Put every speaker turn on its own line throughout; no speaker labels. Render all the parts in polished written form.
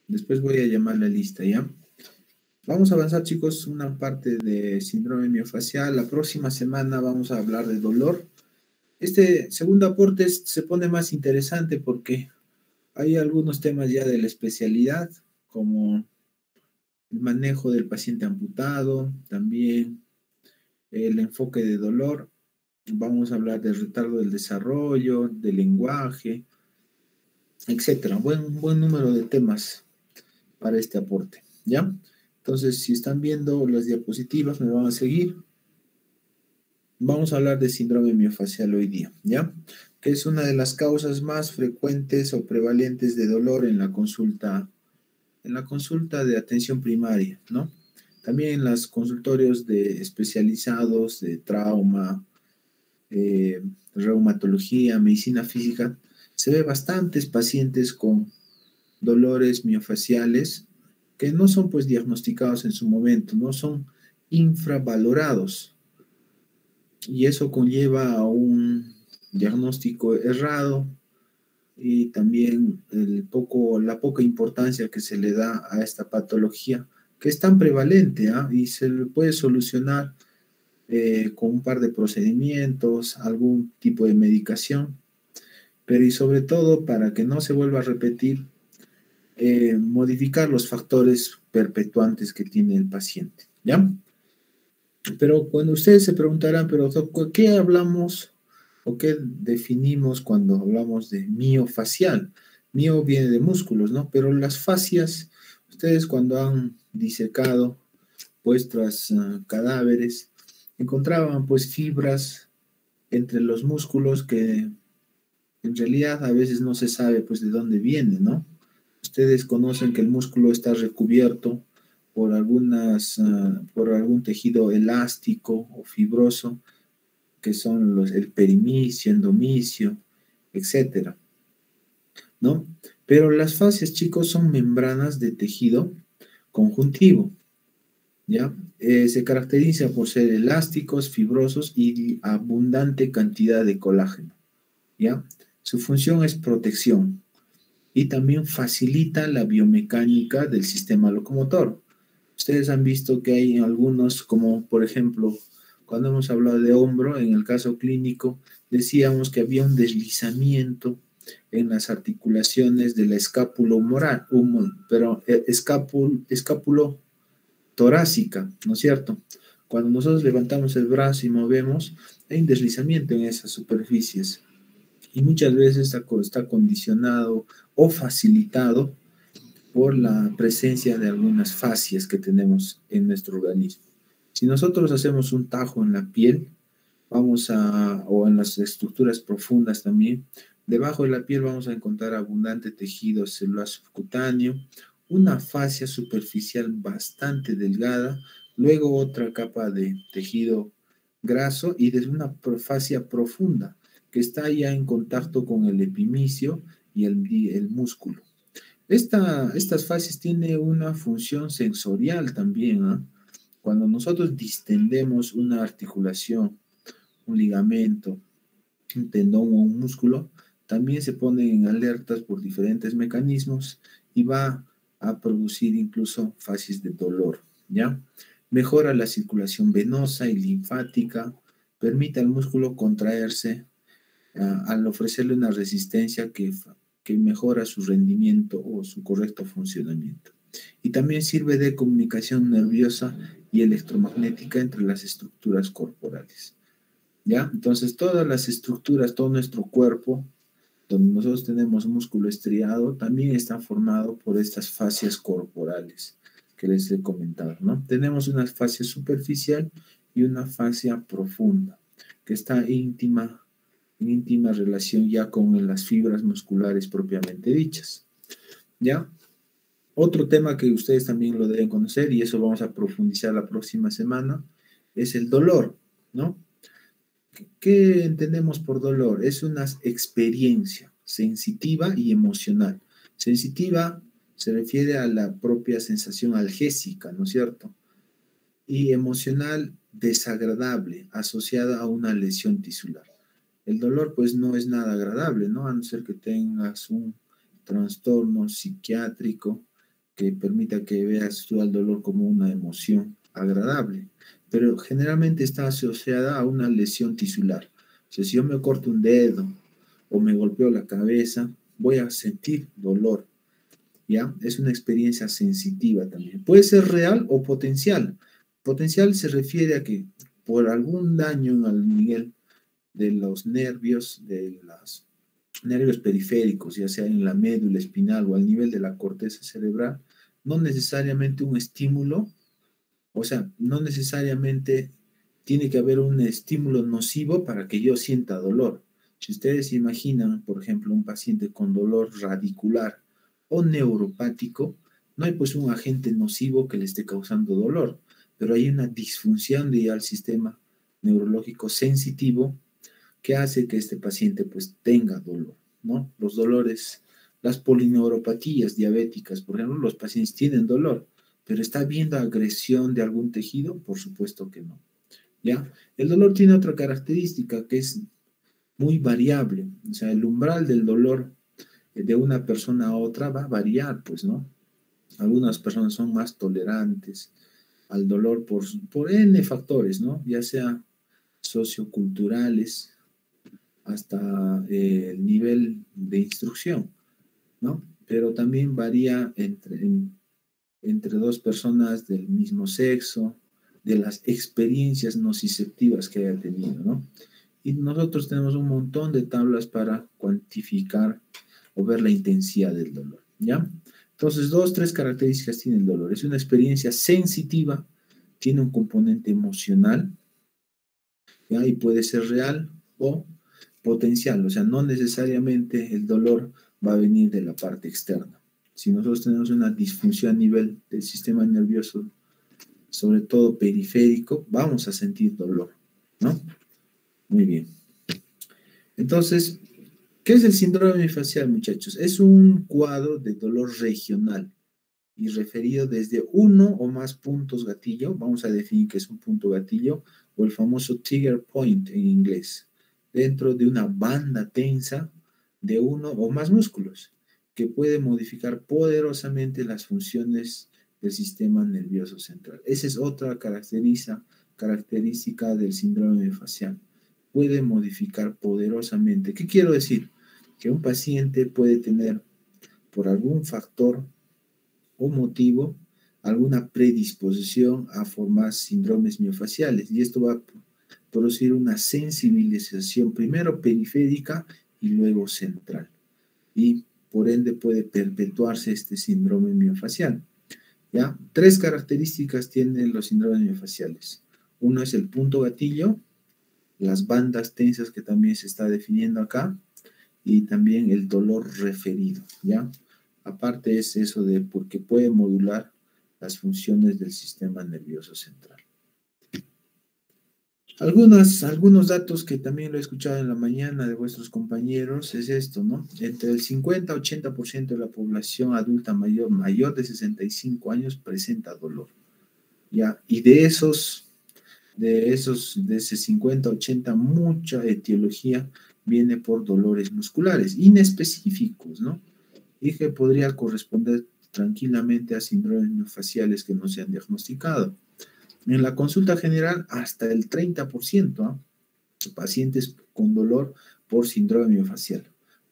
Después voy a llamar la lista, ¿ya? Vamos a avanzar, chicos, una parte de síndrome miofacial. La próxima semana vamos a hablar de dolor. Este segundo aporte se pone más interesante porque hay algunos temas ya de la especialidad, como el manejo del paciente amputado, también el enfoque de dolor. Vamos a hablar del retardo del desarrollo, del lenguaje, etcétera. Buen número de temas para este aporte, ¿ya? Entonces, si están viendo las diapositivas, me van a seguir. Vamos a hablar de síndrome miofacial hoy día, ¿ya? Que es una de las causas más frecuentes o prevalentes de dolor en la consulta de atención primaria, ¿no? También en los consultorios de especializados de trauma, reumatología, medicina física, se ve bastantes pacientes con dolores miofaciales que no son pues diagnosticados en su momento, no son infravalorados y eso conlleva a un diagnóstico errado y también la poca importancia que se le da a esta patología que es tan prevalente, ¿ah? Y se le puede solucionar con un par de procedimientos, algún tipo de medicación, pero y sobre todo para que no se vuelva a repetir, modificar los factores perpetuantes que tiene el paciente, ¿ya? Pero cuando ustedes se preguntarán, pero ¿qué hablamos o qué definimos cuando hablamos de miofacial? Mio viene de músculos, ¿no? Pero las fascias, ustedes cuando han disecado vuestros cadáveres, encontraban pues fibras entre los músculos que en realidad a veces no se sabe pues de dónde viene, ¿no? Ustedes conocen que el músculo está recubierto por algún tejido elástico o fibroso, que son el perimicio, endomicio, etcétera, ¿no? Pero las fascias, chicos, son membranas de tejido conjuntivo, ¿ya? Se caracteriza por ser elásticos, fibrosos y abundante cantidad de colágeno, ¿ya? Su función es protección y también facilita la biomecánica del sistema locomotor. Ustedes han visto que hay algunos, como por ejemplo, cuando hemos hablado de hombro, en el caso clínico, decíamos que había un deslizamiento en las articulaciones de la escápulo-humeral, pero escápulo torácica, ¿no es cierto? Cuando nosotros levantamos el brazo y movemos, hay un deslizamiento en esas superficies y muchas veces está condicionado o facilitado por la presencia de algunas fascias que tenemos en nuestro organismo. Si nosotros hacemos un tajo en la piel, o en las estructuras profundas también, debajo de la piel vamos a encontrar abundante tejido celular subcutáneo, una fascia superficial bastante delgada, luego otra capa de tejido graso y desde una fascia profunda que está ya en contacto con el epimicio y el músculo. Estas fascias tienen una función sensorial también, ¿eh? Cuando nosotros distendemos una articulación, un ligamento, un tendón o un músculo, también se ponen en alertas por diferentes mecanismos y va a producir incluso fases de dolor, ¿ya? Mejora la circulación venosa y linfática, permite al músculo contraerse al ofrecerle una resistencia que mejora su rendimiento o su correcto funcionamiento. Y también sirve de comunicación nerviosa y electromagnética entre las estructuras corporales. ¿Ya? Entonces, todas las estructuras, todo nuestro cuerpo, donde nosotros tenemos músculo estriado, también está formado por estas fascias corporales que les he comentado, ¿no? Tenemos una fascia superficial y una fascia profunda, que está en íntima relación ya con las fibras musculares propiamente dichas, ¿ya? Otro tema que ustedes también lo deben conocer, y eso vamos a profundizar la próxima semana, es el dolor, ¿no? ¿Qué entendemos por dolor? Es una experiencia sensitiva y emocional. Sensitiva se refiere a la propia sensación algésica, ¿no es cierto? Y emocional, desagradable, asociada a una lesión tisular. El dolor, pues, no es nada agradable, ¿no? A no ser que tengas un trastorno psiquiátrico que permita que veas tú al dolor como una emoción agradable, pero generalmente está asociada a una lesión tisular. O sea, si yo me corto un dedo o me golpeo la cabeza, voy a sentir dolor, ¿ya? Es una experiencia sensitiva también. Puede ser real o potencial. Potencial se refiere a que por algún daño al nivel de los nervios, de los nervios periféricos, ya sea en la médula espinal o al nivel de la corteza cerebral, no necesariamente un estímulo, o sea, no necesariamente tiene que haber un estímulo nocivo para que yo sienta dolor. Si ustedes se imaginan, por ejemplo, un paciente con dolor radicular o neuropático, no hay pues un agente nocivo que le esté causando dolor, pero hay una disfunción del sistema neurológico sensitivo que hace que este paciente pues tenga dolor, ¿no? Los dolores, las polineuropatías diabéticas, por ejemplo, los pacientes tienen dolor, pero ¿está habiendo agresión de algún tejido? Por supuesto que no, ¿ya? El dolor tiene otra característica que es muy variable, o sea, el umbral del dolor de una persona a otra va a variar, pues, ¿no? Algunas personas son más tolerantes al dolor por N factores, ¿no? Ya sea socioculturales, hasta el nivel de instrucción, ¿no? Pero también varía entre dos personas del mismo sexo, de las experiencias nociceptivas que haya tenido, ¿no? Y nosotros tenemos un montón de tablas para cuantificar o ver la intensidad del dolor, ¿ya? Entonces, dos, tres características tiene el dolor. Es una experiencia sensitiva, tiene un componente emocional, ¿ya? Y puede ser real o potencial, o sea, no necesariamente el dolor va a venir de la parte externa. Si nosotros tenemos una disfunción a nivel del sistema nervioso, sobre todo periférico, vamos a sentir dolor, ¿no? Muy bien. Entonces, ¿qué es el síndrome miofascial, muchachos? Es un cuadro de dolor regional y referido desde uno o más puntos gatillo, vamos a definir qué es un punto gatillo, o el famoso trigger point en inglés, dentro de una banda tensa de uno o más músculos, que puede modificar poderosamente las funciones del sistema nervioso central. Esa es otra característica del síndrome miofascial. Puede modificar poderosamente. ¿Qué quiero decir? Que un paciente puede tener, por algún factor o motivo, alguna predisposición a formar síndromes miofasciales, y esto va a producir una sensibilización primero periférica y luego central, y por ende puede perpetuarse este síndrome miofascial. ¿Ya? Tres características tienen los síndromes miofasciales. Uno es el punto gatillo, las bandas tensas que también se está definiendo acá, y también el dolor referido, ¿ya? Aparte es eso de porque puede modular las funciones del sistema nervioso central. Algunos datos que también lo he escuchado en la mañana de vuestros compañeros es esto, ¿no? Entre el 50 y 80% de la población adulta mayor de 65 años presenta dolor, ¿ya? Y de ese 50-80, mucha etiología viene por dolores musculares, inespecíficos, ¿no? Y que podría corresponder tranquilamente a síndromes miofasciales que no se han diagnosticado. En la consulta general, hasta el 30%, ¿no? Pacientes con dolor por síndrome miofascial.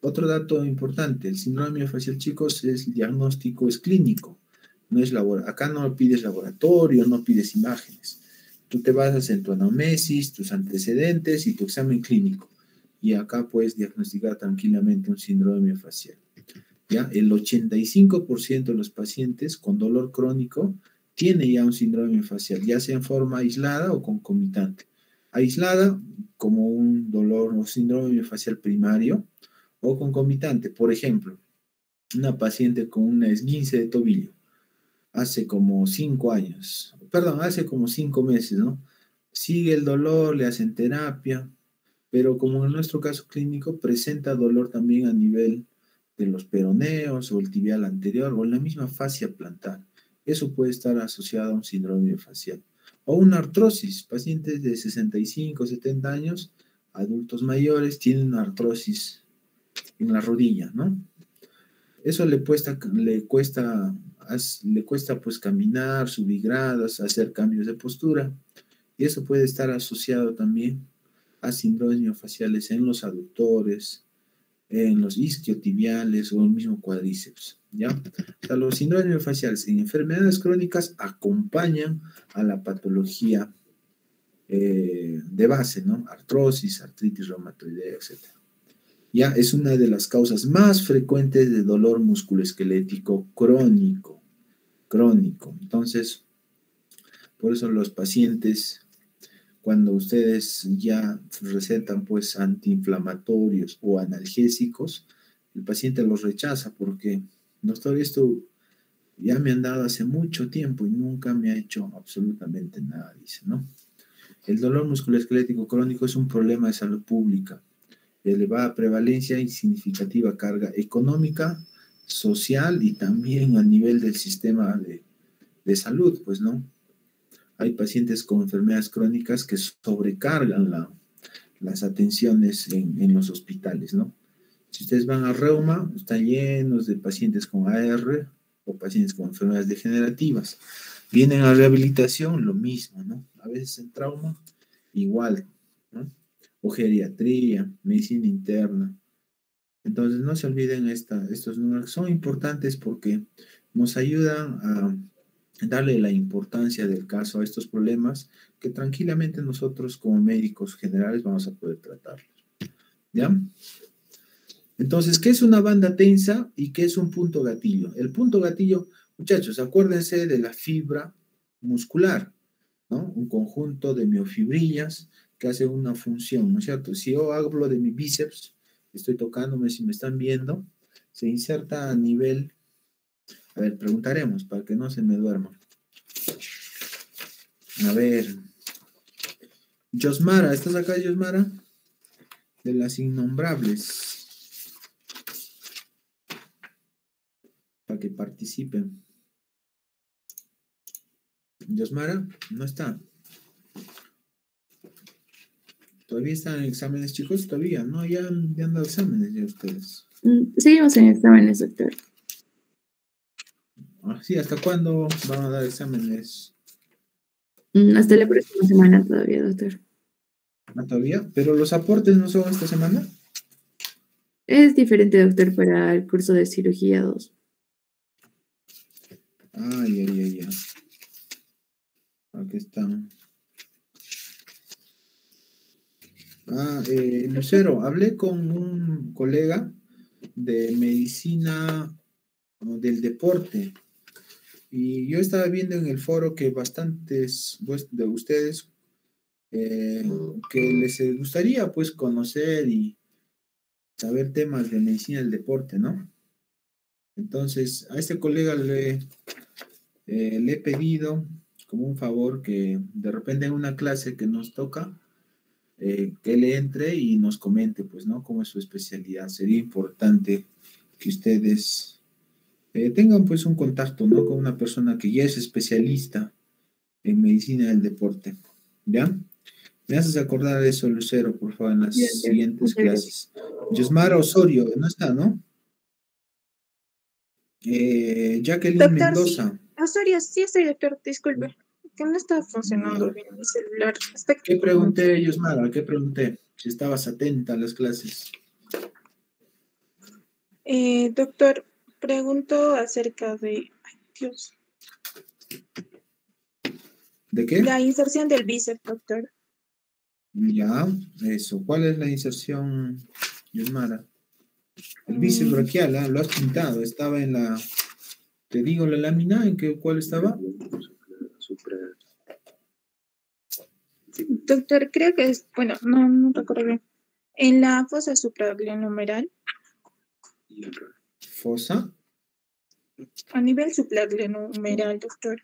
Otro dato importante, el síndrome miofascial, chicos, es diagnóstico, es clínico, no es laboratorio. Acá no pides laboratorio, no pides imágenes. Tú te basas en tu anamnesis, tus antecedentes y tu examen clínico. Y acá puedes diagnosticar tranquilamente un síndrome miofascial. ¿Ya? El 85% de los pacientes con dolor crónico tiene ya un síndrome miofascial, ya sea en forma aislada o concomitante. Aislada, como un dolor o síndrome miofascial primario, o concomitante. Por ejemplo, una paciente con una esguince de tobillo hace como 5 años, perdón, hace como 5 meses, ¿no? Sigue el dolor, le hacen terapia, pero como en nuestro caso clínico, presenta dolor también a nivel de los peroneos o el tibial anterior o en la misma fascia plantar. Eso puede estar asociado a un síndrome facial. O una artrosis. Pacientes de 65, 70 años, adultos mayores, tienen una artrosis en la rodilla, ¿no? Eso le cuesta le cuesta pues caminar, subir gradas, hacer cambios de postura, y eso puede estar asociado también a síndromes miofasciales en los aductores, en los isquiotibiales o el mismo cuádriceps, ¿ya? O sea, los síndromes miofasciales en enfermedades crónicas acompañan a la patología de base, ¿no? Artrosis, artritis reumatoidea, etc. Ya es una de las causas más frecuentes de dolor musculoesquelético crónico, crónico. Entonces, por eso los pacientes, cuando ustedes ya recetan pues antiinflamatorios o analgésicos, el paciente los rechaza porque, doctor, esto ya me han dado hace mucho tiempo y nunca me ha hecho absolutamente nada, dice, ¿no? El dolor musculoesquelético crónico es un problema de salud pública, de elevada prevalencia y significativa carga económica, social y también a nivel del sistema de salud, pues, ¿no? Hay pacientes con enfermedades crónicas que sobrecargan las atenciones en los hospitales, ¿no? Si ustedes van a Reuma, están llenos de pacientes con AR o pacientes con enfermedades degenerativas. Vienen a rehabilitación, lo mismo, ¿no? A veces en trauma, igual, ¿no? O geriatría, medicina interna. Entonces, no se olviden estos números, son importantes porque nos ayudan a darle la importancia del caso a estos problemas que tranquilamente nosotros como médicos generales vamos a poder tratarlos. ¿Ya? Entonces, ¿qué es una banda tensa y qué es un punto gatillo? El punto gatillo, muchachos, acuérdense de la fibra muscular, ¿no? Un conjunto de miofibrillas que hace una función, ¿no es cierto? Si yo hablo de mi bíceps, estoy tocándome, si me están viendo, se inserta a nivel, a ver, preguntaremos para que no se me duerma. A ver, Yosmara, ¿estás acá, Yosmara? De las innombrables. Para que participen. Yosmara, no está. ¿Todavía están en exámenes, chicos? Todavía, ¿no? Ya han dado exámenes ya ustedes.
Seguimos en exámenes, doctor.
Ah, sí, ¿hasta cuándo van a dar exámenes?
Hasta la próxima semana todavía, doctor.
¿Ah, todavía? ¿Pero los aportes no son esta semana?
Es diferente, doctor, para el curso de cirugía 2.
Ay. Aquí están. Lucero, hablé con un colega de medicina del deporte y yo estaba viendo en el foro que bastantes de ustedes que les gustaría pues conocer y saber temas de medicina del deporte, ¿no? Entonces, a este colega le he pedido como un favor que de repente en una clase que nos toca, que él entre y nos comente, pues, ¿no? Cómo es su especialidad. Sería importante que ustedes tengan, pues, un contacto, ¿no? Con una persona que ya es especialista en medicina del deporte, ¿ya? Me haces acordar de eso, Lucero, por favor, en las
Sí, doctor.
siguientes
Muchas gracias.
clases. Yosmara Osorio, no está, ¿no? Jacqueline
Doctor, sí.
Mendoza.
Osorio, sí estoy, doctor. Disculpe. Que no está funcionando
Ya.
bien mi celular. Está
¿Qué
como-
pregunté, Yosmara? ¿Qué pregunté? Si estabas atenta a las clases.
Doctor, pregunto acerca de, ay, Dios,
¿De qué?
la inserción del bíceps, doctor.
Ya, eso. ¿Cuál es la inserción, Yosmara? El bíceps
Mm,
braquial, ¿ah? Lo has pintado. Estaba en la. Te digo la lámina, ¿en qué, cuál estaba?
doctor, creo que es, bueno, no recuerdo bien. En la fosa supraglenohumeral,
Fosa.
a nivel supraglenohumeral, doctor.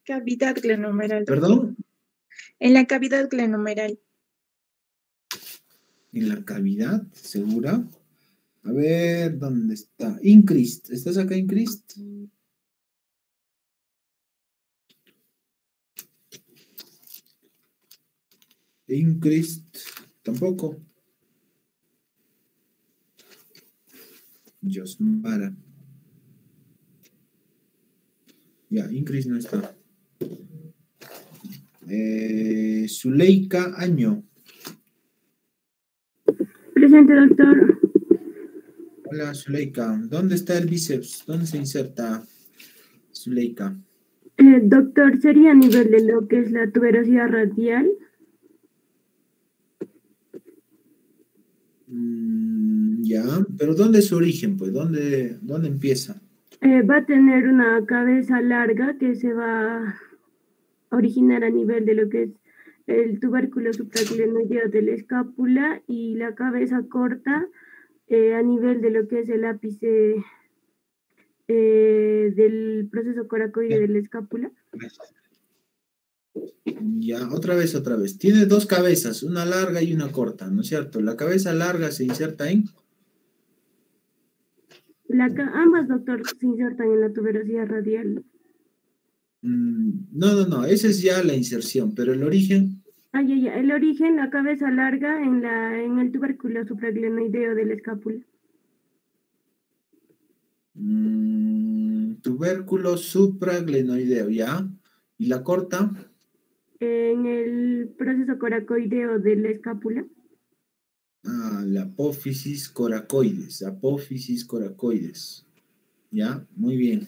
Cavidad glenohumeral, doctor.
Perdón,
En la cavidad glenohumeral.
en la cavidad, ¿segura? A ver, ¿dónde está? Incrist. ¿Estás acá, Incrist? Incrist. Tampoco. Yosmara. Ya, Incris no está. Zuleika Año.
Presente, doctor.
Hola, Zuleika. ¿Dónde está el bíceps? ¿Dónde se inserta, Zuleika?
Doctor, ¿sería a nivel de lo que es la tuberosidad radial?
Ya, pero ¿dónde es su origen? Pues, ¿dónde empieza?
Va a tener una cabeza larga que se va a originar a nivel de lo que es el tubérculo supraglenoideo de la escápula y la cabeza corta a nivel de lo que es el ápice del proceso coracoide
Ya,
de la escápula.
ya, otra vez. Tiene dos cabezas, una larga y una corta, ¿no es cierto? La cabeza larga se inserta en...
Ambas, doctor, se insertan en la tuberosidad radial.
No, esa es ya la inserción, pero el origen...
Ya. El origen, la cabeza larga en el tubérculo supraglenoideo de la escápula.
Tubérculo supraglenoideo, ¿ya? ¿Y la corta?
En el proceso coracoideo de la escápula.
La apófisis coracoides. ¿Ya? Muy bien.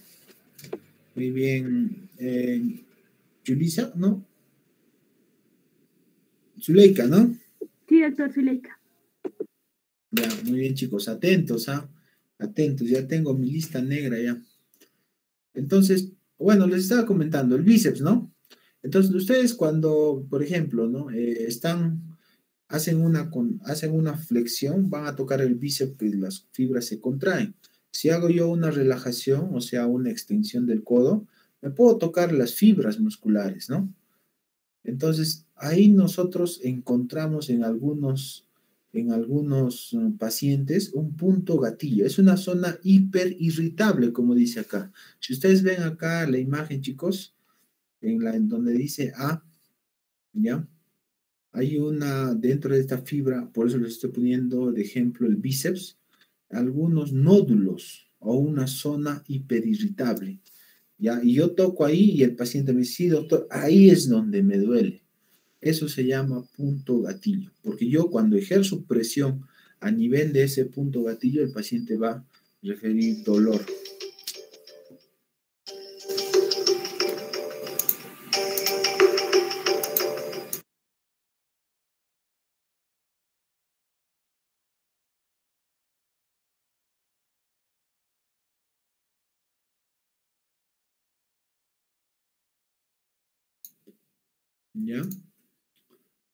Muy bien. Yulisa, ¿no? Zuleika, ¿no?
Sí, doctor Zuleika.
Ya, muy bien, chicos. Atentos, ¿ah? Atentos, ya tengo mi lista negra ya. Entonces, bueno, les estaba comentando, el bíceps, ¿no? Entonces, ustedes cuando, por ejemplo, ¿no? Hacen una flexión, van a tocar el bíceps, que las fibras se contraen. Si hago yo una relajación, o sea, una extensión del codo, me puedo tocar las fibras musculares, ¿no? Entonces, ahí nosotros encontramos en algunos pacientes un punto gatillo. Es una zona hiperirritable, como dice acá. Si ustedes ven acá la imagen, chicos, en donde dice A, ¿ya? Hay dentro de esta fibra, por eso les estoy poniendo de ejemplo el bíceps, algunos nódulos o una zona hiperirritable. ¿Ya? Y yo toco ahí y el paciente me dice, sí, doctor, ahí es donde me duele. Eso se llama punto gatillo, porque yo cuando ejerzo presión a nivel de ese punto gatillo, el paciente va a referir dolor. ¿Ya?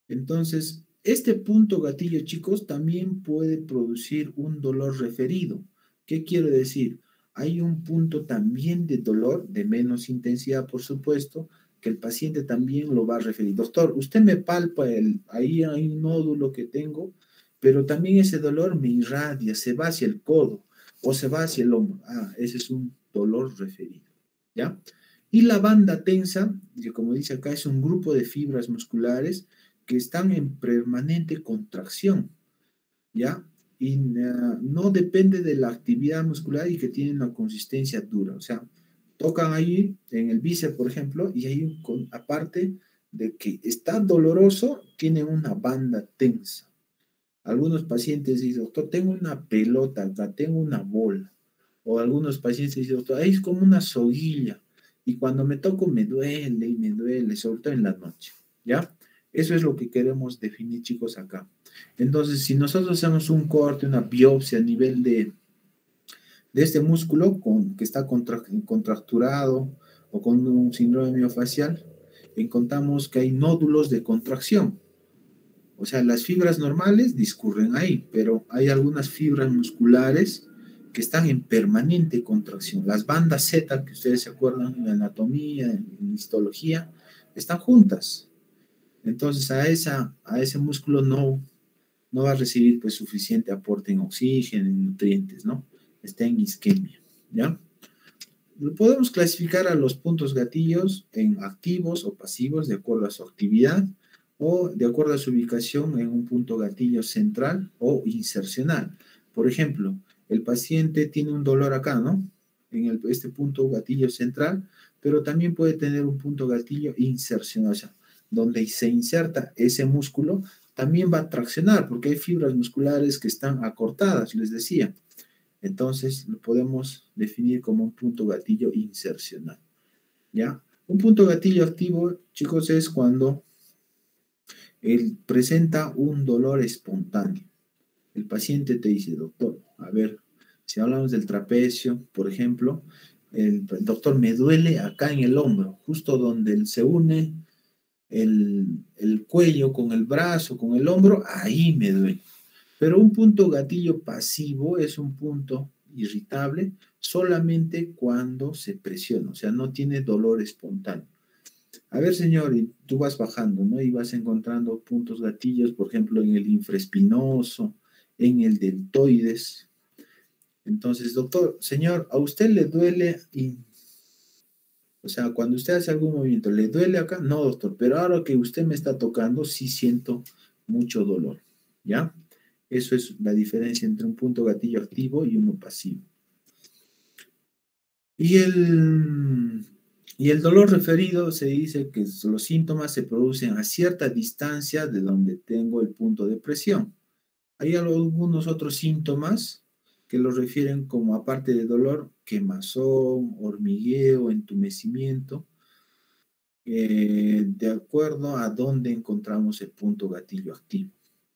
Entonces, este punto gatillo, chicos, también puede producir un dolor referido. ¿Qué quiero decir? Hay un punto también de dolor, de menos intensidad, por supuesto, que el paciente también lo va a referir. Doctor, usted me palpa, ahí hay un nódulo que tengo, pero también ese dolor me irradia, se va hacia el codo o se va hacia el hombro. Ese es un dolor referido, ¿ya? Y la banda tensa, que como dice acá, es un grupo de fibras musculares que están en permanente contracción, ¿ya? Y no depende de la actividad muscular y que tienen una consistencia dura. O sea, tocan ahí en el bíceps, por ejemplo, y ahí, aparte de que está doloroso, tiene una banda tensa. Algunos pacientes dicen, doctor, tengo una pelota acá, tengo una bola. O algunos pacientes dicen, doctor, ahí es como una soguilla. Y cuando me toco me duele y me duele, sobre todo en la noche. ¿Ya? Eso es lo que queremos definir, chicos, acá. Entonces, si nosotros hacemos un corte, una biopsia a nivel de este músculo que está contracturado o con un síndrome miofacial, encontramos que hay nódulos de contracción. O sea, las fibras normales discurren ahí, pero hay algunas fibras musculares que están en permanente contracción. Las bandas Z, que ustedes se acuerdan en anatomía, en histología, están juntas. Entonces, a ese músculo no va a recibir pues suficiente aporte en oxígeno, en nutrientes, ¿no? Está en isquemia, ¿ya? Podemos clasificar a los puntos gatillos en activos o pasivos de acuerdo a su actividad o de acuerdo a su ubicación en un punto gatillo central o insercional. Por ejemplo, el paciente tiene un dolor acá, ¿no? en este punto gatillo central, pero también puede tener un punto gatillo inserción, o sea, donde se inserta ese músculo, también va a traccionar, porque hay fibras musculares que están acortadas, les decía. Entonces, lo podemos definir como un punto gatillo insercional, ¿ya? Un punto gatillo activo, chicos, es cuando él presenta un dolor espontáneo. El paciente te dice, doctor, a ver, si hablamos del trapecio, por ejemplo, doctor, me duele acá en el hombro, justo donde se une el cuello con el brazo, con el hombro, ahí me duele. Pero un punto gatillo pasivo es un punto irritable solamente cuando se presiona, o sea, no tiene dolor espontáneo. A ver, señor, y tú vas bajando, ¿no? Y vas encontrando puntos gatillos, por ejemplo, en el infraespinoso, en el deltoides. Entonces, doctor, señor, ¿a usted le duele? O sea, cuando usted hace algún movimiento, ¿le duele acá? No, doctor, pero ahora que usted me está tocando, sí siento mucho dolor, ¿ya? Eso es la diferencia entre un punto gatillo activo y uno pasivo. Y el dolor referido se dice que los síntomas se producen a cierta distancia de donde tengo el punto de presión. Hay algunos otros síntomas que lo refieren como, aparte de dolor, quemazón, hormigueo, entumecimiento, de acuerdo a dónde encontramos el punto gatillo activo.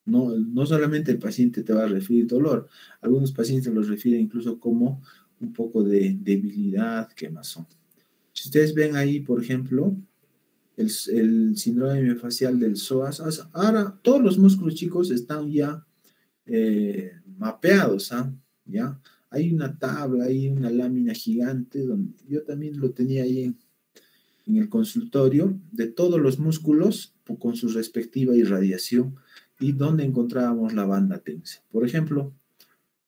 No solamente el paciente te va a referir dolor, algunos pacientes los refieren incluso como un poco de debilidad, quemazón. Si ustedes ven ahí, por ejemplo, el síndrome miofascial del psoas, ahora todos los músculos, chicos, están ya mapeados, ¿ah? ¿Ya? Hay una tabla, hay una lámina gigante, donde yo también lo tenía ahí en el consultorio, de todos los músculos con su respectiva irradiación y donde encontrábamos la banda tensa. Por ejemplo,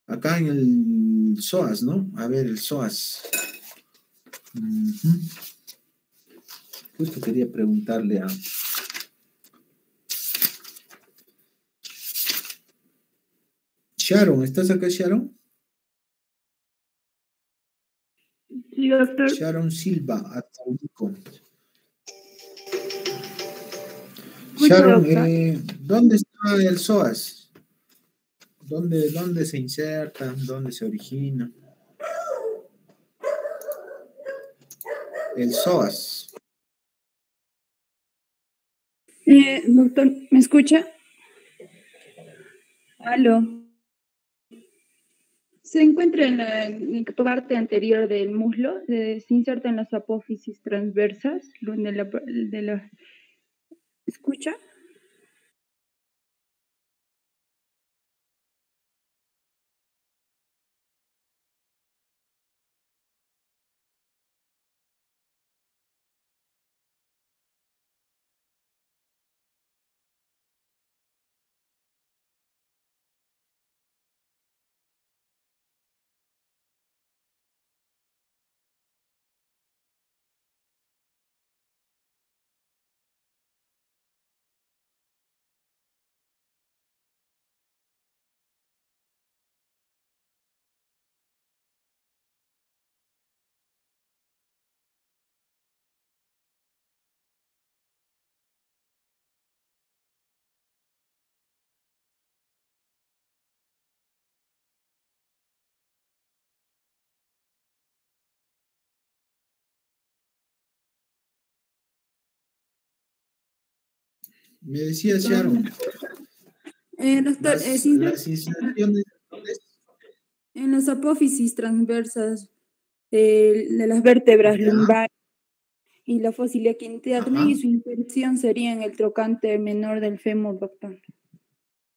acá en el psoas, ¿no? A ver, el psoas. Justo quería preguntarle a Sharon. ¿Estás acá, Sharon?
Sí, doctor.
Sharon Silva, Ataulico. Sharon, ¿dónde está el psoas? ¿Dónde se inserta? ¿Dónde se origina? El psoas.
Doctor, ¿me escucha? Aló. Se encuentra en la parte anterior del muslo, se inserta en las apófisis transversas, ¿escucha?
Me decía Sharon.
Doctor,
las inserciones
en las apófisis transversas de las vértebras lumbares y la fosa ilíaca interna, y su inserción sería en el trocánter menor del fémur, doctor.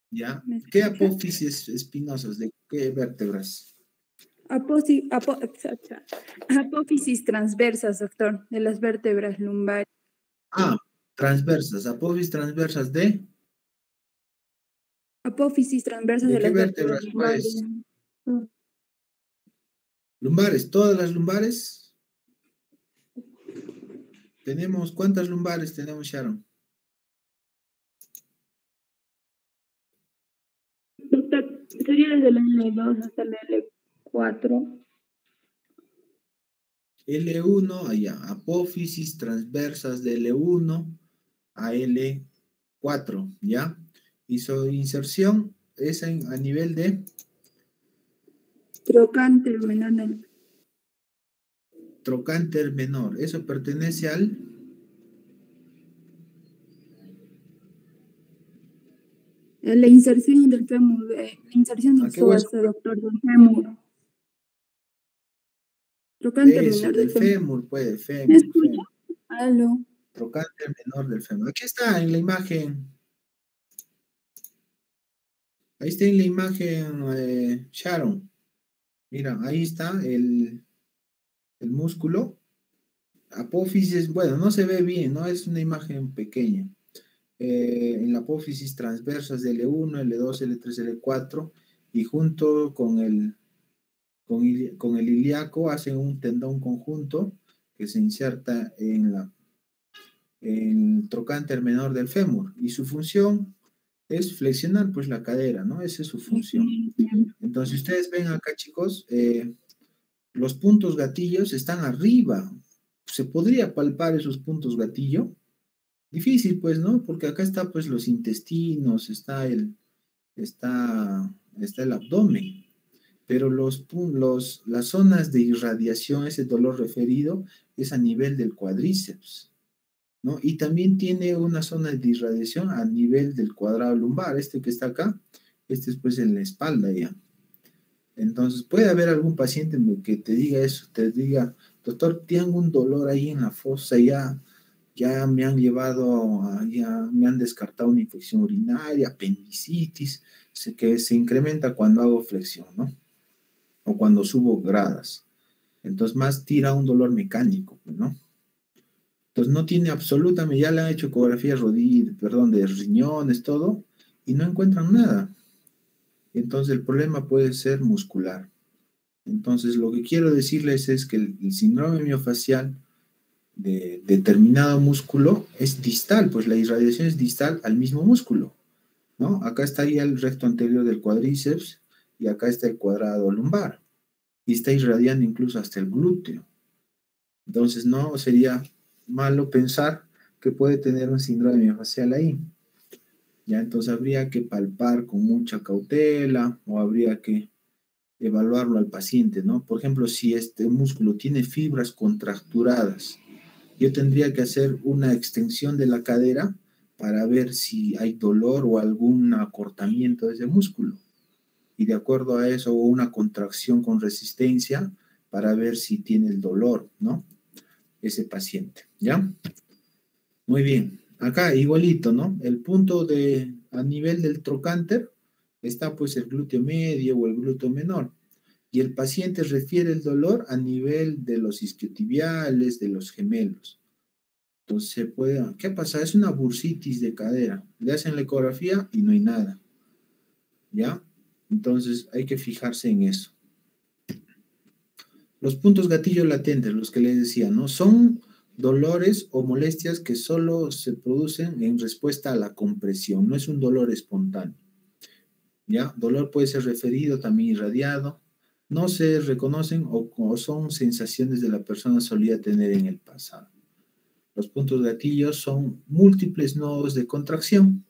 ¿Ya? ¿Qué apófisis espinosas? ¿De qué vértebras?
Apófisis transversas, doctor, de las vértebras lumbares.
Transversas. Apófisis transversas de...
Apófisis transversas
¿De
de
qué
las
vértebras,
vértebras lumbares.
Lumbares, todas las lumbares. Tenemos, ¿cuántas lumbares tenemos, Sharon?
Doctor, sería desde la L2 hasta la L4.
L1, allá, apófisis transversas de L1 a L4, ¿ya? Hizo inserción, es a nivel de
Trocánter menor del...
trocánter menor. Eso pertenece al
La inserción del fémur, la inserción
¿a
del
qué hueso?
psoas aductor del fémur. Trocánter
Eso,
menor del
del
fémur.
fémur, puede,
¿Me
fémur,
escucha?
fémur.
Aló.
Trocánter menor del fémur. Aquí está en la imagen. Ahí está en la imagen, Sharon. Mira, ahí está el músculo. Apófisis, bueno, no se ve bien, ¿no? Es una imagen pequeña. En la apófisis transversas de L1, L2, L3, L4, y junto con el ilíaco hacen un tendón conjunto que se inserta en el trocánter menor del fémur, y su función es flexionar pues la cadera, ¿no? Esa es su función. Entonces ustedes ven acá, chicos, los puntos gatillos están arriba. ¿Se podría palpar esos puntos gatillo? Difícil, pues, ¿no? Porque acá está, pues, los intestinos, está el abdomen, pero las zonas de irradiación, ese dolor referido, es a nivel del cuádriceps, ¿no? Y también tiene una zona de irradiación a nivel del cuadrado lumbar, este que está acá, este es pues en la espalda ya. Entonces, puede haber algún paciente que te diga eso, te diga, doctor, tengo un dolor ahí en la fosa, ya me han llevado, ya me han descartado una infección urinaria, apendicitis, que se incrementa cuando hago flexión, ¿no? O cuando subo gradas. Entonces, más tira un dolor mecánico, ¿no? Entonces, no tiene absolutamente, ya le han hecho ecografía de riñones, todo, y no encuentran nada. Entonces, el problema puede ser muscular. Entonces, lo que quiero decirles es que el síndrome miofacial de determinado músculo es distal, pues la irradiación es distal al mismo músculo, ¿no? Acá estaría el recto anterior del cuádriceps y acá está el cuadrado lumbar, y está irradiando incluso hasta el glúteo. Entonces, no sería malo pensar que puede tener un síndrome miofacial ahí. Ya, entonces habría que palpar con mucha cautela o habría que evaluarlo al paciente, ¿no? Por ejemplo, si este músculo tiene fibras contracturadas, yo tendría que hacer una extensión de la cadera para ver si hay dolor o algún acortamiento de ese músculo. Y de acuerdo a eso, una contracción con resistencia para ver si tiene el dolor, ¿no? Ese paciente, ¿ya? Muy bien. Acá igualito, ¿no? El punto a nivel del trocánter está pues el glúteo medio o el glúteo menor. Y el paciente refiere el dolor a nivel de los isquiotibiales, de los gemelos. Entonces ¿qué pasa? Es una bursitis de cadera. Le hacen la ecografía y no hay nada. ¿Ya? Entonces hay que fijarse en eso. Los puntos gatillo latentes, los que les decía, ¿no? Son dolores o molestias que solo se producen en respuesta a la compresión. No es un dolor espontáneo. ¿Ya? Dolor puede ser referido, también irradiado. No se reconocen o son sensaciones de la persona solía tener en el pasado. Los puntos gatillos son múltiples nodos de contracción.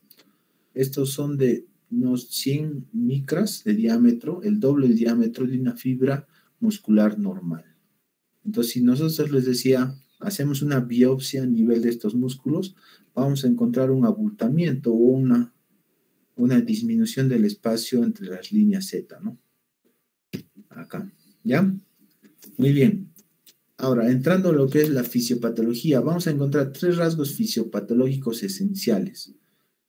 Estos son de unos 100 micras de diámetro, el doble del diámetro de una fibra muscular normal. Entonces, si nosotros les decía, hacemos una biopsia a nivel de estos músculos, vamos a encontrar un abultamiento o una disminución del espacio entre las líneas Z, ¿no? Acá, ¿ya? Muy bien. Ahora, entrando a lo que es la fisiopatología, vamos a encontrar 3 rasgos fisiopatológicos esenciales.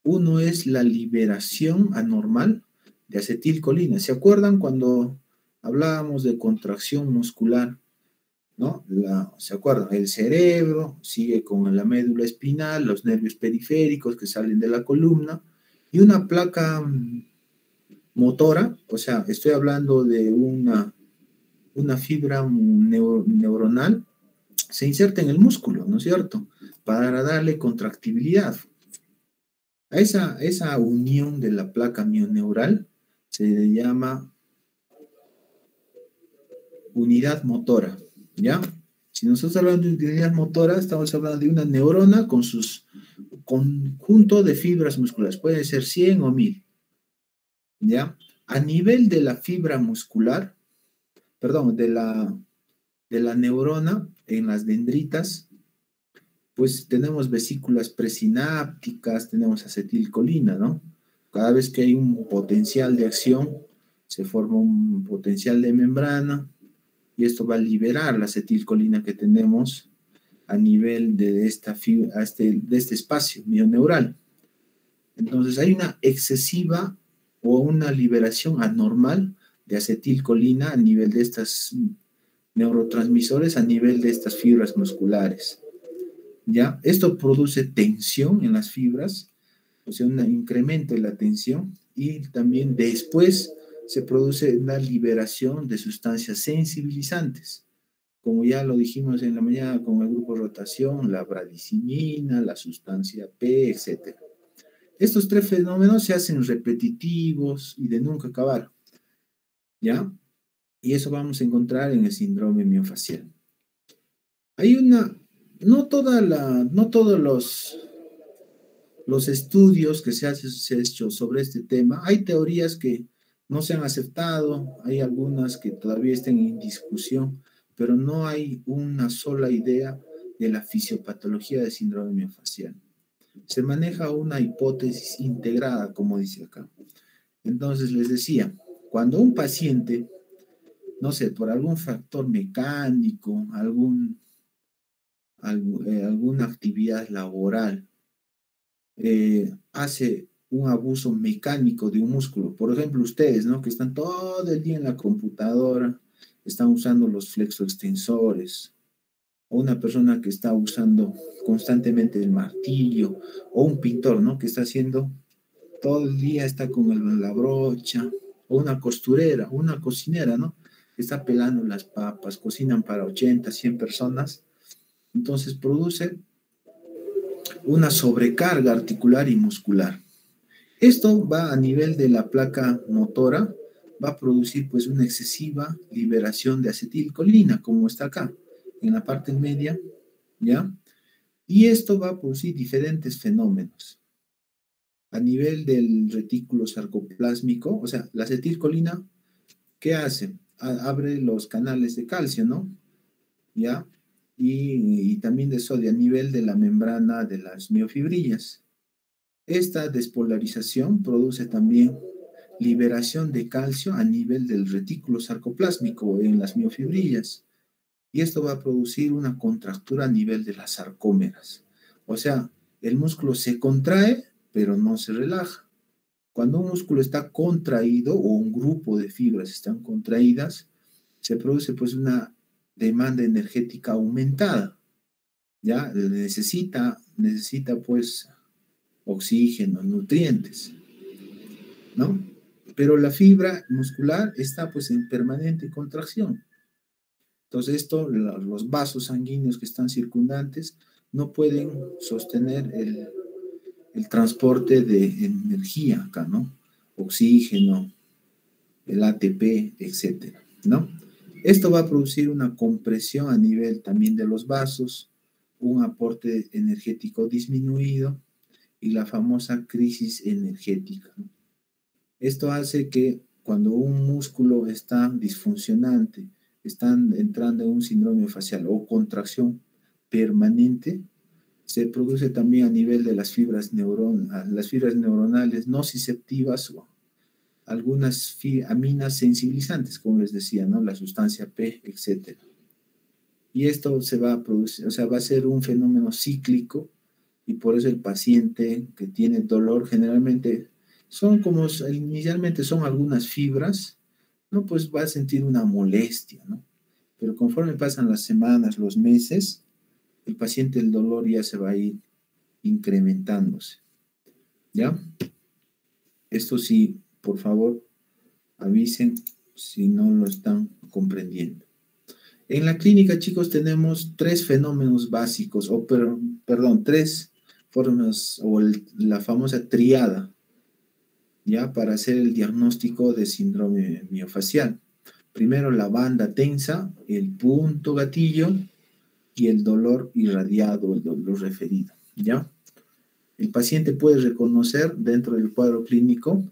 Uno es la liberación anormal de acetilcolina. ¿Se acuerdan cuando hablábamos de contracción muscular? ¿No? ¿Se acuerdan? El cerebro sigue con la médula espinal, los nervios periféricos que salen de la columna y una placa motora, o sea, estoy hablando de una fibra neuronal, se inserta en el músculo, ¿no es cierto? Para darle contractibilidad. A esa unión de la placa mioneural se le llama unidad motora, ¿ya? Si nosotros hablamos de unidad motora, estamos hablando de una neurona con sus conjunto de fibras musculares. Pueden ser 100 o 1000. ¿Ya? A nivel de la fibra muscular, perdón, de la neurona en las dendritas, pues tenemos vesículas presinápticas, tenemos acetilcolina, ¿no? Cada vez que hay un potencial de acción, se forma un potencial de membrana y esto va a liberar la acetilcolina que tenemos a nivel de este espacio mioneural. Entonces hay una excesiva o una liberación anormal de acetilcolina a nivel de estos neurotransmisores, a nivel de estas fibras musculares. ¿Ya? Esto produce tensión en las fibras, o sea, un incremento en la tensión, y también después se produce una liberación de sustancias sensibilizantes, como ya lo dijimos en la mañana con el grupo rotación, la bradicinina, la sustancia P, etc. Estos tres fenómenos se hacen repetitivos y de nunca acabar, ¿ya? Y eso vamos a encontrar en el síndrome miofacial. Hay no todos los estudios que se han hecho sobre este tema, hay teorías que no se han aceptado, hay algunas que todavía están en discusión, pero no hay una sola idea de la fisiopatología del síndrome miofacial. Se maneja una hipótesis integrada, como dice acá. Entonces les decía, cuando un paciente, no sé, por algún factor mecánico, alguna actividad laboral, hace un abuso mecánico de un músculo. Por ejemplo, ustedes, ¿no? Que están todo el día en la computadora, están usando los flexoextensores, o una persona que está usando constantemente el martillo, o un pintor, ¿no? Que está haciendo todo el día, está con la brocha, o una costurera, una cocinera, ¿no? Que está pelando las papas, cocinan para 80, 100 personas, entonces produce una sobrecarga articular y muscular. Esto va a nivel de la placa motora, va a producir pues una excesiva liberación de acetilcolina, como está acá, en la parte media, ¿ya? Y esto va a producir diferentes fenómenos. A nivel del retículo sarcoplásmico, o sea, la acetilcolina, ¿qué hace? Abre los canales de calcio, ¿no? ¿Ya? Y también de sodio a nivel de la membrana de las miofibrillas. Esta despolarización produce también liberación de calcio a nivel del retículo sarcoplásmico en las miofibrillas. Y esto va a producir una contractura a nivel de las sarcómeras. O sea, el músculo se contrae, pero no se relaja. Cuando un músculo está contraído o un grupo de fibras están contraídas, se produce pues una demanda energética aumentada. ¿Ya? Necesita pues oxígeno, nutrientes, ¿no? Pero la fibra muscular está pues en permanente contracción. Entonces los vasos sanguíneos que están circundantes no pueden sostener el transporte de energía acá, ¿no? Oxígeno, el ATP, etcétera, ¿no? Esto va a producir una compresión a nivel también de los vasos, un aporte energético disminuido y la famosa crisis energética. Esto hace que cuando un músculo está disfuncionante, están entrando en un síndrome facial o contracción permanente, se produce también a nivel de las fibras neuronales nociceptivas o algunas aminas sensibilizantes, como les decía, ¿no? La sustancia P, etc. Y esto se va a producir, o sea, va a ser un fenómeno cíclico y por eso el paciente que tiene dolor generalmente inicialmente son algunas fibras, ¿no? Pues va a sentir una molestia, ¿no? Pero conforme pasan las semanas, los meses, el paciente, el dolor ya se va a ir incrementándose, ¿ya? Esto sí, por favor, avisen si no lo están comprendiendo. En la clínica, chicos, tenemos tres fenómenos básicos, tres formas, o la famosa triada, ¿ya? Para hacer el diagnóstico de síndrome miofacial. Primero, la banda tensa, el punto gatillo, y el dolor irradiado, el dolor referido, ¿ya? El paciente puede reconocer dentro del cuadro clínico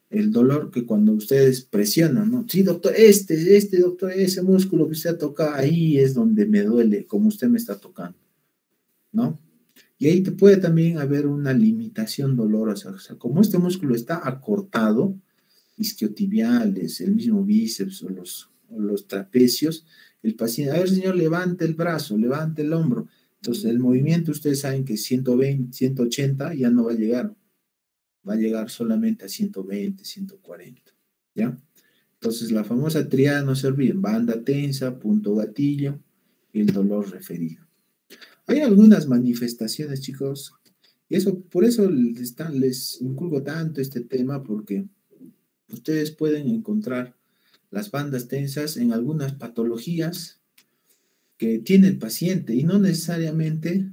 el dolor que cuando ustedes presionan, ¿no? Sí, doctor, doctor, ese músculo que usted ha tocado, ahí es donde me duele, como usted me está tocando, ¿no? Y ahí te puede también haber una limitación dolorosa, o sea, como este músculo está acortado, isquiotibiales, el mismo bíceps o los trapecios, el paciente, a ver, señor, levante el brazo, levante el hombro. Entonces, el movimiento, ustedes saben que 120, 180 ya no va a llegar solamente a 120, 140, ¿ya? Entonces, la famosa triada no se olviden, banda tensa, punto gatillo y el dolor referido. Hay algunas manifestaciones, chicos, y eso, por eso les inculco tanto este tema, porque ustedes pueden encontrar las bandas tensas en algunas patologías que tiene el paciente y no necesariamente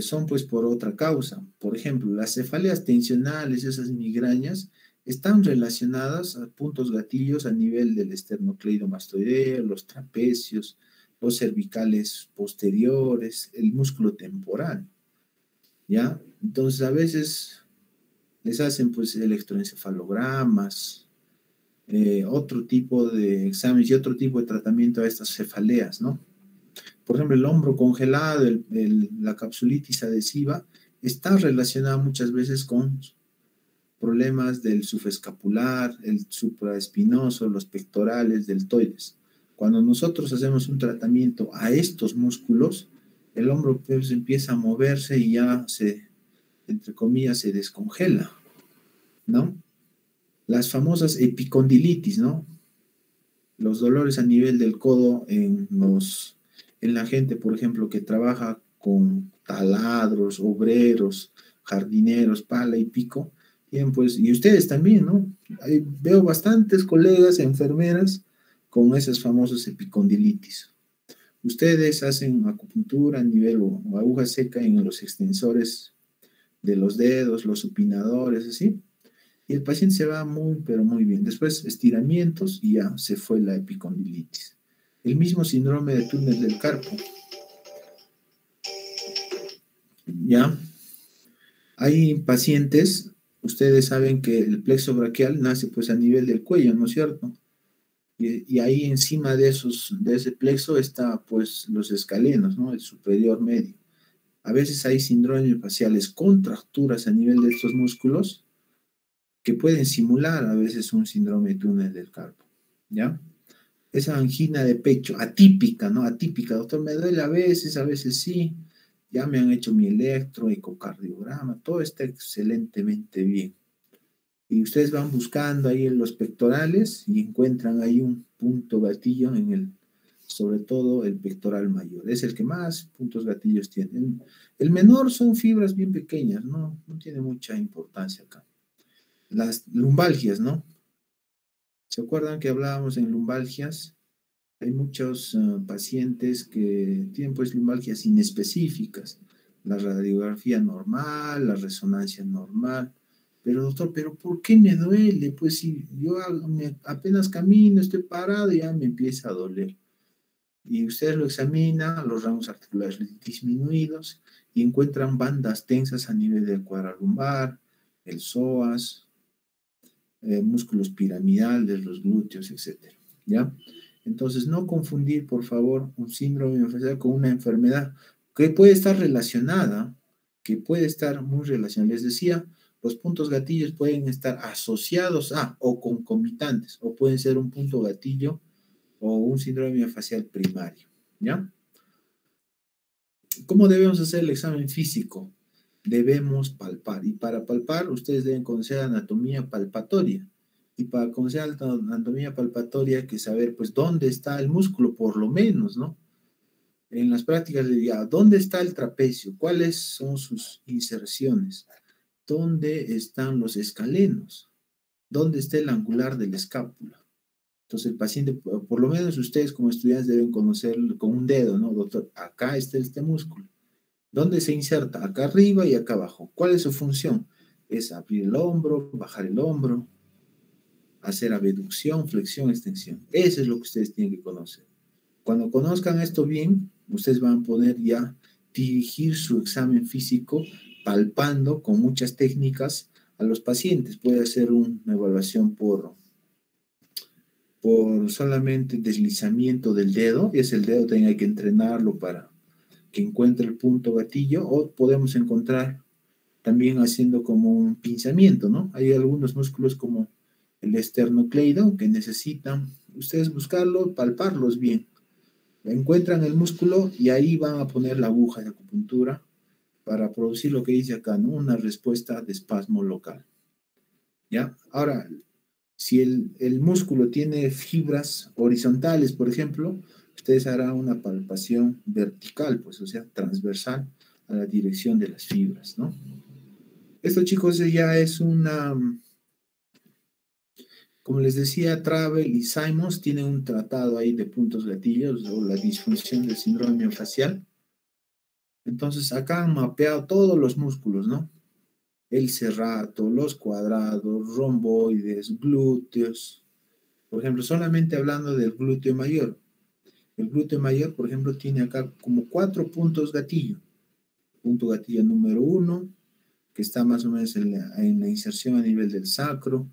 son pues por otra causa. Por ejemplo, las cefaleas tensionales, esas migrañas, están relacionadas a puntos gatillos a nivel del esternocleidomastoideo, los trapecios, los cervicales posteriores, el músculo temporal, ¿ya? Entonces a veces les hacen pues electroencefalogramas, otro tipo de exámenes y otro tipo de tratamiento a estas cefaleas, ¿no? Por ejemplo, el hombro congelado, la capsulitis adhesiva, está relacionada muchas veces con problemas del subescapular, el supraespinoso, los pectorales, deltoides. Cuando nosotros hacemos un tratamiento a estos músculos, el hombro pues empieza a moverse y ya entre comillas, se descongela, ¿no? Las famosas epicondilitis, ¿no? Los dolores a nivel del codo en la gente, por ejemplo, que trabaja con taladros, obreros, jardineros, pala y pico, bien, pues, y ustedes también, ¿no? Veo bastantes colegas, enfermeras, con esas famosas epicondilitis. Ustedes hacen acupuntura a nivel o aguja seca en los extensores de los dedos, los supinadores, así, y el paciente se va muy, pero muy bien. Después estiramientos y ya se fue la epicondilitis. El mismo síndrome de túnel del carpo. ¿Ya? Hay pacientes, ustedes saben que el plexo braquial nace pues a nivel del cuello, ¿no es cierto? Y ahí encima de ese plexo está pues los escalenos, ¿no? El superior medio. A veces hay síndromes faciales, contracturas a nivel de estos músculos que pueden simular a veces un síndrome de túnel del carpo, ¿ya? Esa angina de pecho atípica, ¿no? Atípica, doctor, me duele a veces sí, ya me han hecho mi ecocardiograma, todo está excelentemente bien. Y ustedes van buscando ahí en los pectorales y encuentran ahí un punto gatillo sobre todo el pectoral mayor, es el que más puntos gatillos tiene. El menor son fibras bien pequeñas, no tiene mucha importancia acá. Las lumbalgias, ¿no? ¿Se acuerdan que hablábamos en lumbalgias? Hay muchos pacientes que tienen pues lumbalgias inespecíficas, la radiografía normal, la resonancia normal, pero doctor, ¿pero por qué me duele? Pues si yo apenas camino, estoy parado y ya me empieza a doler. Y ustedes lo examinan, los ramos articulares disminuidos y encuentran bandas tensas a nivel del cuadralumbar, el psoas, músculos piramidales, los glúteos, etcétera, ¿ya? Entonces, no confundir, por favor, un síndrome miofascial con una enfermedad que puede estar relacionada, que puede estar muy relacionada. Les decía, los puntos gatillos pueden estar asociados a o concomitantes, o pueden ser un punto gatillo o un síndrome miofascial primario, ¿ya? ¿Cómo debemos hacer el examen físico? Debemos palpar, y para palpar ustedes deben conocer anatomía palpatoria, y para conocer anatomía palpatoria hay que saber pues dónde está el músculo, por lo menos, ¿no? En las prácticas les diría, ¿dónde está el trapecio? ¿Cuáles son sus inserciones? ¿Dónde están los escalenos? ¿Dónde está el angular de la escápula? Entonces el paciente, por lo menos ustedes como estudiantes deben conocer con un dedo, ¿no? Doctor, acá está este músculo. ¿Dónde se inserta? Acá arriba y acá abajo. ¿Cuál es su función? Es abrir el hombro, bajar el hombro, hacer abducción, flexión, extensión. Eso es lo que ustedes tienen que conocer. Cuando conozcan esto bien, ustedes van a poder ya dirigir su examen físico palpando con muchas técnicas a los pacientes. Puede hacer una evaluación por solamente deslizamiento del dedo, y es el dedo, también hay que entrenarlo para que encuentre el punto gatillo, o podemos encontrar también haciendo como un pinzamiento, ¿no? Hay algunos músculos como el esternocleido que necesitan ustedes buscarlo, palparlos bien. Encuentran el músculo y ahí van a poner la aguja de acupuntura para producir lo que dice acá, ¿no? Una respuesta de espasmo local. ¿Ya? Ahora, si el músculo tiene fibras horizontales, por ejemplo, ustedes harán una palpación vertical, pues, o sea, transversal a la dirección de las fibras, ¿no? Esto, chicos, ya es una, como les decía, Travel y Simons tienen un tratado ahí de puntos gatillos o la disfunción del síndrome miofascial. Entonces, acá han mapeado todos los músculos, ¿no? El serrato, los cuadrados, romboides, glúteos. Por ejemplo, solamente hablando del glúteo mayor. El glúteo mayor, por ejemplo, tiene acá como 4 puntos gatillo. Punto gatillo número 1, que está más o menos en la inserción a nivel del sacro.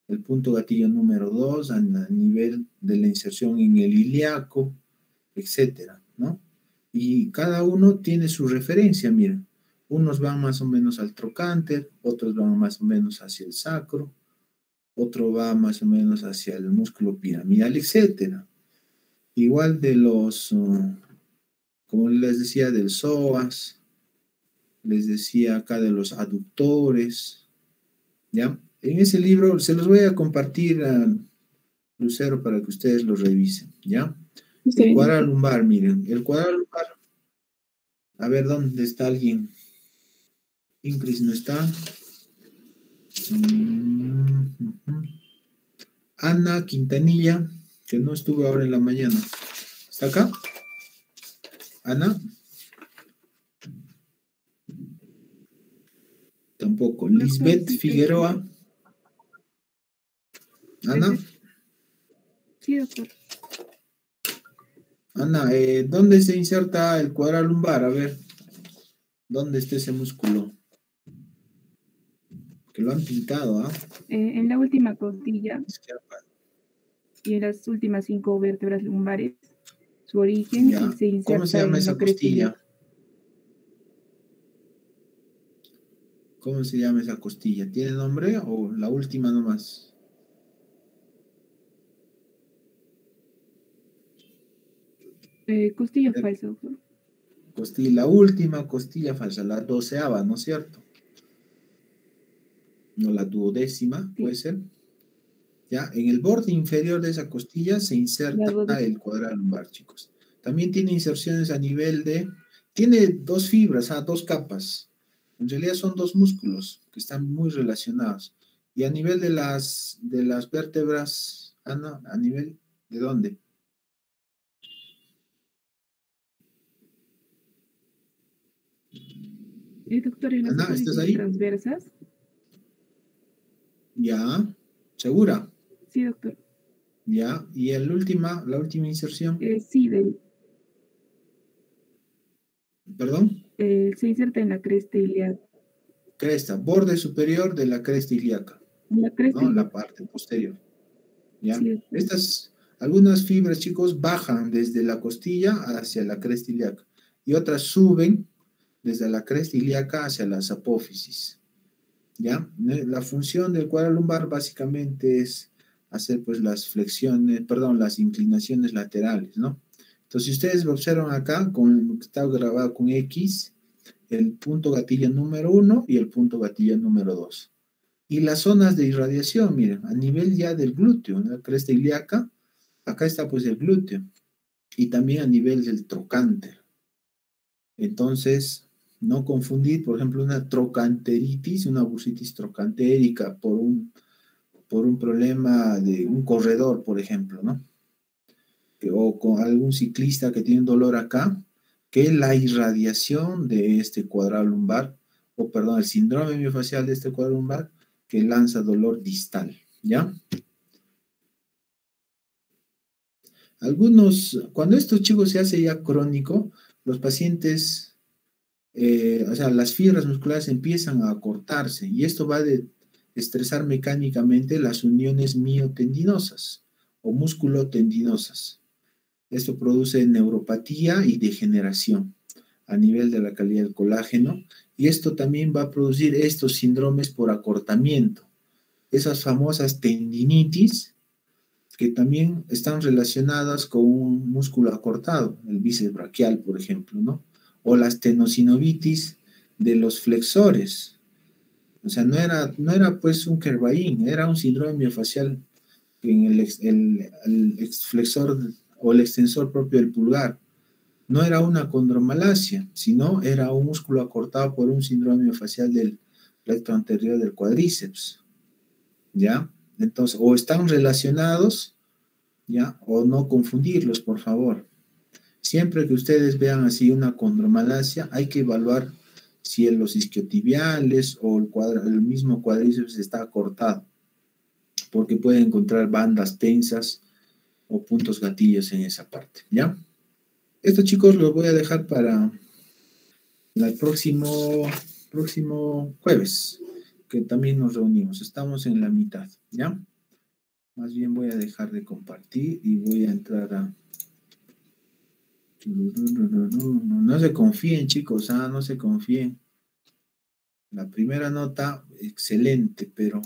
El punto gatillo número 2 a nivel de la inserción en el ilíaco, etcétera, ¿no? Y cada uno tiene su referencia, miren. Unos van más o menos al trocánter, otros van más o menos hacia el sacro, otro va más o menos hacia el músculo piramidal, etcétera. Igual de los, como les decía, del psoas, les decía acá de los aductores, ¿ya? En ese libro se los voy a compartir a Lucero para que ustedes lo revisen, ¿ya? El cuadral lumbar, miren, el cuadral lumbar. A ver, ¿dónde está alguien? Incris no está. Ana Quintanilla, que no estuvo ahora en la mañana. ¿Está acá? Ana. Tampoco. Lisbeth Figueroa. Ana.
Sí, doctor.
Ana, ¿dónde se inserta el cuadral lumbar? A ver, ¿dónde está ese músculo? Que lo han pintado, ¿ah?
En la última costilla y en las últimas 5 vértebras lumbares, su origen,
ya.
y se inserta.
¿Cómo se llama esa costilla? ¿Cómo se llama esa costilla? ¿Tiene nombre o la última nomás?
Costilla falsa, doctor.
Costilla, la última costilla falsa, la 12ª, ¿no es cierto? No, la 12ª, puede ser. Ya, en el borde inferior de esa costilla se inserta el cuadral lumbar, chicos. También tiene inserciones a nivel de... Tiene 2 fibras, 2 capas. En realidad son 2 músculos que están muy relacionados. Y a nivel de las vértebras, Ana, ¿a nivel de dónde?
Doctor, en las
Ana, ¿estás ahí?
transversas.
Ya, ¿segura?
Sí, doctor.
Ya, y la última inserción.
Sí,
¿Perdón?
se inserta en la cresta ilíaca.
Cresta, borde superior de la cresta ilíaca.
La cresta,
¿no? La parte posterior. ¿Ya?
Sí,
algunas fibras, chicos, bajan desde la costilla hacia la cresta ilíaca y otras suben desde la cresta ilíaca hacia las apófisis. ¿Ya? La función del cuadral lumbar básicamente es hacer pues las flexiones, perdón, las inclinaciones laterales, ¿no? Entonces, si ustedes lo observan acá, está grabado con X, el punto gatillo número 1 y el punto gatillo número 2. Y las zonas de irradiación, miren, a nivel ya del glúteo, la cresta ilíaca, acá está pues el glúteo, y también a nivel del trocánter. Entonces, no confundir, por ejemplo, una trocanteritis, una bursitis trocantérica por un problema de un corredor, por ejemplo, ¿no? O con algún ciclista que tiene un dolor acá, que la irradiación de este cuadral lumbar, o perdón, el síndrome miofascial de este cuadral lumbar, que lanza dolor distal, ¿ya? Cuando estos chicos se hace ya crónico, los pacientes, o sea, las fibras musculares empiezan a cortarse y esto va a estresar mecánicamente las uniones miotendinosas o musculotendinosas. Esto produce neuropatía y degeneración a nivel de la calidad del colágeno y esto también va a producir estos síndromes por acortamiento, esas famosas tendinitis que también están relacionadas con un músculo acortado, el bíceps braquial, por ejemplo, ¿no? O las tenosinovitis de los flexores. O sea, no era pues un Kervain, era un síndrome miofacial en el flexor o el extensor propio del pulgar. No era una condromalacia, sino era un músculo acortado por un síndrome miofacial del recto anterior del cuádriceps, ¿ya? Entonces, o están relacionados, ¿ya? O no confundirlos, por favor. Siempre que ustedes vean así una condromalacia, hay que evaluar si en los isquiotibiales o el mismo cuádriceps está cortado, porque pueden encontrar bandas tensas o puntos gatillos en esa parte, ¿ya? Estos chicos los voy a dejar para el próximo jueves, que también nos reunimos. Estamos en la mitad, ¿ya? Más bien voy a dejar de compartir y voy a entrar a... No se confíen, chicos, no se confíen. La primera nota, excelente, pero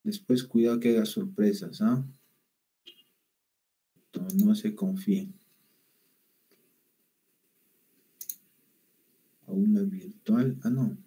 después cuidado que haga sorpresas, ¿ah? No se confíen. Aula virtual, no.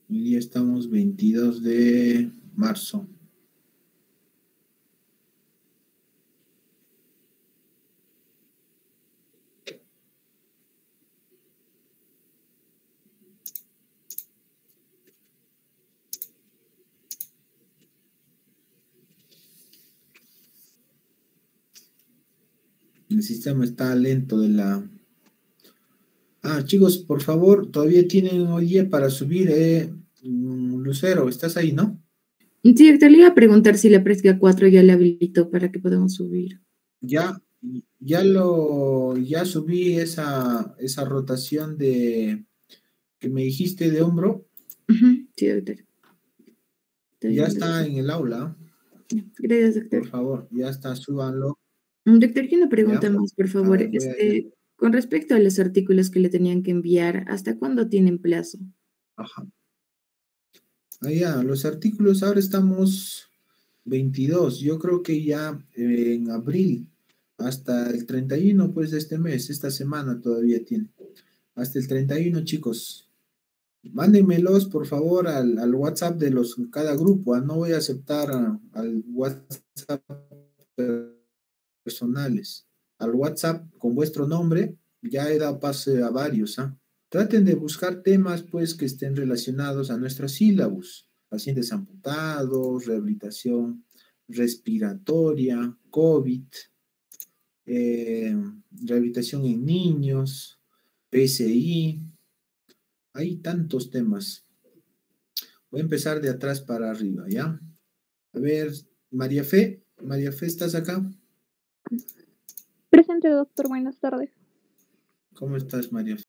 Hoy día estamos 22 de marzo. El sistema está lento de la... chicos, por favor, todavía tienen hoy día para subir, Lucero, ¿estás ahí, no?
Sí, doctor, le iba a preguntar si la Presca 4 ya le habilitó para que podamos subir.
Ya subí esa rotación que me dijiste de hombro.
Sí, doctor.
Ya está en el aula.
Gracias, doctor.
Por favor, ya está, súbanlo.
Doctor, una pregunta
¿Ya?
más, por favor. Con respecto a los artículos que le tenían que enviar, ¿hasta cuándo tienen plazo?
Ajá. Los artículos, ahora estamos 22. Yo creo que ya en abril, hasta el 31, pues, de este mes, esta semana todavía tiene. Hasta el 31, chicos. Mándenmelos, por favor, al WhatsApp de cada grupo. No voy a aceptar al WhatsApp personales. Al WhatsApp con vuestro nombre, ya he dado pase a varios. Traten de buscar temas, pues, que estén relacionados a nuestra sílabus. Pacientes amputados, rehabilitación respiratoria, COVID, rehabilitación en niños, PCI. Hay tantos temas. Voy a empezar de atrás para arriba, ¿ya? A ver, María Fe, ¿estás acá?
Presente, doctor. Buenas tardes.
¿Cómo estás, María